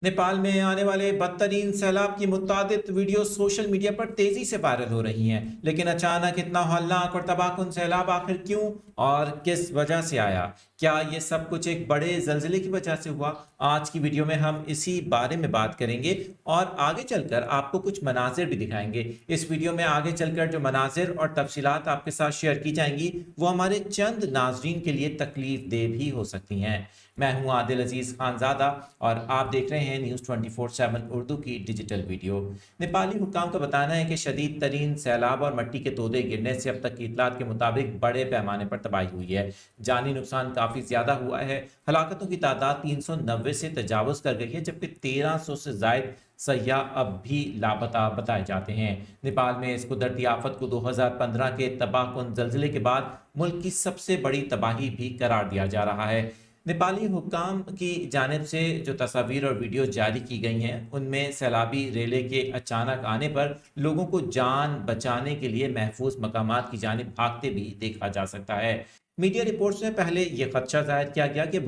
नेपाल में आने वाले बदतरीन सैलाब की मुत्तादिद वीडियो सोशल मीडिया पर तेजी से वायरल हो रही हैं, लेकिन अचानक इतना हौलनाक और तबाहकुन सैलाब आखिर क्यों और किस वजह से आया? क्या ये सब कुछ एक बड़े जल्जले की वजह से हुआ? आज की वीडियो में हम इसी बारे में बात करेंगे और आगे चलकर आपको कुछ मनाजिर भी दिखाएंगे। इस वीडियो में आगे चलकर जो मनाजिर और तफसीलात आपके साथ शेयर की जाएंगी वो हमारे चंद नाजरीन के लिए तकलीफ दे भी हो सकती हैं। मैं हूं आदिल अजीज खानजादा और आप देख रहे हैं न्यूज़ 24/7 उर्दू की डिजिटल वीडियो। नेपाली हुक्काम का बताना है कि शदीद तरीन सैलाब और मट्टी के तोदे गिरने से अब तक की इतलात के मुताबिक बड़े पैमाने पर तबाही हुई है। जानी नुकसान काफ़ी ज़्यादा हुआ है। हलाकतों की तादाद 390 से तजावज़ कर गई है, जबकि 1300 से जायद सयाह अब भी लापता बताए जाते हैं। नेपाल में इस कुदरती आफत को 2015 के तबाहकुन जल्जले के बाद मुल्क की सबसे बड़ी तबाही भी करार दिया जा रहा है। नेपाली हुक्काम की जानिब से जो तस्वीर और वीडियो जारी की गई हैं उनमें सैलाबी रेले के अचानक आने पर लोगों को जान बचाने के लिए महफूज मकामात की जानिब भागते भी देखा जा सकता है। मीडिया रिपोर्ट्स में पहले यह खदशा जाहिर किया गया कि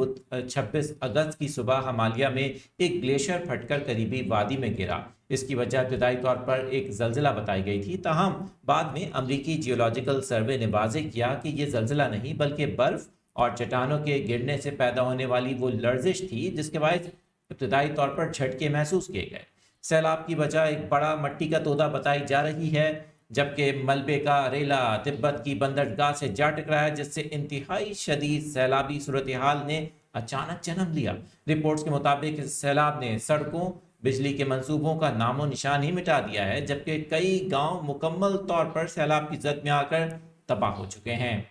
26 अगस्त की सुबह हिमालय में एक ग्लेशियर फटकर करीबी वादी में गिरा। इसकी वजह इब्तदाई तौर पर एक जल्जला बताई गई थी, ताहम बाद में अमरीकी जियोलॉजिकल सर्वे ने वाजे किया कि यह जल्जला नहीं बल्कि बर्फ और चट्टानों के गिरने से पैदा होने वाली वो लर्जिश थी जिसके बायस इब्तदाई तौर पर झटके महसूस किए गए। सैलाब की वजह एक बड़ा मट्टी का तोदा बताई जा रही है, जबकि मलबे का रेला तिब्बत की बंदरगाह से जा टकराया, जिससे इंतहाई शदीद सैलाबी सूरत हाल ने अचानक जन्म लिया। रिपोर्ट्स के मुताबिक इस सैलाब ने सड़कों, बिजली के मंसूबों का नामो निशान ही मिटा दिया है, जबकि कई गांव मुकम्मल तौर पर सैलाब की जद में आकर तबाह हो चुके हैं।